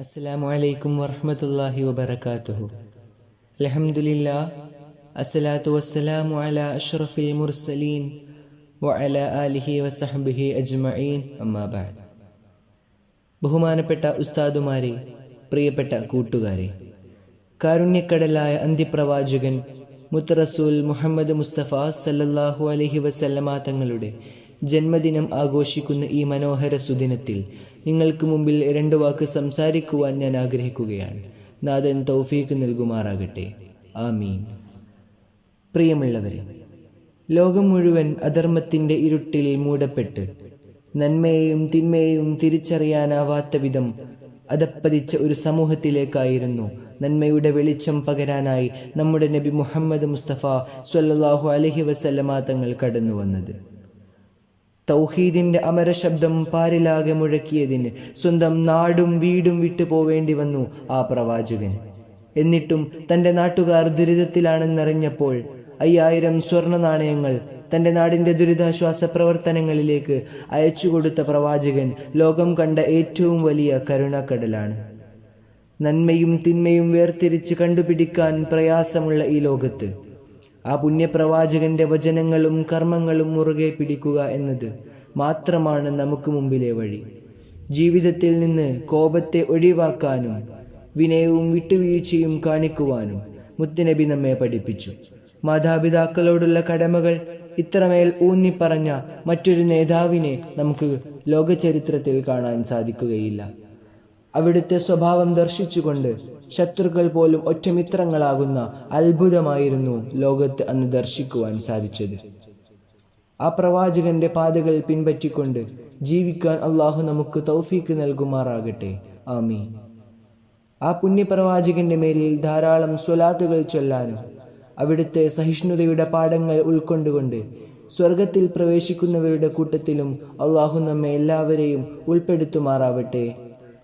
അസ്സലാമു അലൈക്കും വറഹ്മത്തുള്ളാഹി വബറകാതുഹു. അൽഹംദുലില്ലാ അസ്സലാത്തു വസ്സലാമു അലാ അഷ്റഫിൽ മുർസലീൻ വഅലാ ആലിഹി വസഹ്ബിഹി അജ്മഈൻ. അമ്മാ ബഅദ്. ബഹുമാനപ്പെട്ട ഉസ്താദുമാരെ, പ്രിയപ്പെട്ട കൂട്ടുകാരെ, കാരുണ്യക്കടലായ അന്ത്യപ്രവാചകൻ മുത്തറസൂൽ മുഹമ്മദ് മുസ്തഫ സല്ലല്ലാഹു അലൈഹി വസല്ലമ തങ്ങളുടെ ജന്മദിനം ആഘോഷിക്കുന്ന ഈ മനോഹര സുദിനത്തിൽ നിങ്ങൾക്ക് മുമ്പിൽ 2 വാക്ക് സംസാരിക്കുവാൻ ഞാൻ ആഗ്രഹിക്കുകയാണ്. നാഥൻ തൗഫീഖ് നൽകുമാറാകട്ടെ. ആമീൻ. പ്രിയമുള്ളവരെ, ലോകം മുഴുവൻ അധർമ്മത്തിൻ്റെ ഇരുട്ടിൽ മൂടപ്പെട്ട് നന്മയെയും തിന്മയെയും തിരിച്ചറിയാനാവാത്ത വിധം അധപ്പതിച്ച ഒരു സമൂഹത്തിലേക്കായിരുന്നു നന്മയുടെ വെളിച്ചം പകരാനായി നമ്മുടെ നബി മുഹമ്മദ് മുസ്തഫ സ്വല്ലല്ലാഹു അലൈഹി വസല്ലമ തങ്ങൾ കടന്നു വന്നത്. തൗഹീദിന്റെ അമരശബ്ദം പാരിലാകെ മുഴക്കിയതിന് സ്വന്തം നാടും വീടും വിട്ടു പോവേണ്ടി വന്നു ആ പ്രവാചകൻ. എന്നിട്ടും തൻ്റെ നാട്ടുകാർ ദുരിതത്തിലാണെന്നറിഞ്ഞപ്പോൾ 5000 സ്വർണ്ണ നാണയങ്ങൾ തൻ്റെ നാടിൻ്റെ ദുരിതാശ്വാസ പ്രവർത്തനങ്ങളിലേക്ക് അയച്ചുകൊടുത്ത പ്രവാചകൻ ലോകം കണ്ട ഏറ്റവും വലിയ കരുണക്കടലാണ്. നന്മയും തിന്മയും വേർതിരിച്ച് കണ്ടുപിടിക്കാൻ പ്രയാസമുള്ള ഈ ലോകത്ത് ആ പുണ്യപ്രവാചകന്റെ വചനങ്ങളും കർമ്മങ്ങളും മുറുകെ പിടിക്കുക എന്നത് മാത്രമാണ് നമുക്ക് മുമ്പിലെ വഴി. ജീവിതത്തിൽ നിന്ന് കോപത്തെ ഒഴിവാക്കാനും വിനയവും വിട്ടുവീഴ്ചയും കാണിക്കുവാനും മുത്തുനബി നമ്മെ പഠിപ്പിച്ചു. മാതാപിതാക്കളോടുള്ള കടമകൾ ഇത്രമേൽ ഊന്നിപ്പറഞ്ഞ മറ്റൊരു നേതാവിനെ നമുക്ക് ലോകചരിത്രത്തിൽ കാണാൻ സാധിക്കുകയില്ല. അവിടുത്തെ സ്വഭാവം ദർശിച്ചുകൊണ്ട് ശത്രുക്കൾ പോലും ഒറ്റമിത്രങ്ങളാകുന്ന അത്ഭുതമായിരുന്നു ലോകത്ത് അന്ന് ദർശിക്കുവാൻ സാധിച്ചത്. ആ പ്രവാചകന്റെ പാതകൾ പിൻപറ്റിക്കൊണ്ട് ജീവിക്കാൻ അള്ളാഹു നമുക്ക് തൗഫീക്ക് നൽകുമാറാകട്ടെ. ആമീൻ. ആ പുണ്യപ്രവാചകന്റെ മേലിൽ ധാരാളം സ്വലാത്തുകൾ ചൊല്ലാനും അവിടുത്തെ സഹിഷ്ണുതയുടെ പാഠങ്ങൾ ഉൾക്കൊണ്ടുകൊണ്ട് സ്വർഗത്തിൽ പ്രവേശിക്കുന്നവരുടെ കൂട്ടത്തിലും അള്ളാഹു നമ്മെ എല്ലാവരെയും ഉൾപ്പെടുത്തുമാറാവട്ടെ.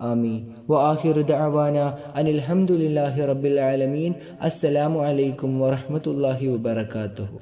ആമീൻ. വആഖിറു ദഅവാന അനിൽ ഹംദുലില്ലാഹി റബ്ബിൽ ആലമീൻ. അസ്സലാമു അലൈക്കും വറഹ്മത്തുള്ളാഹി വബറകാതുഹു.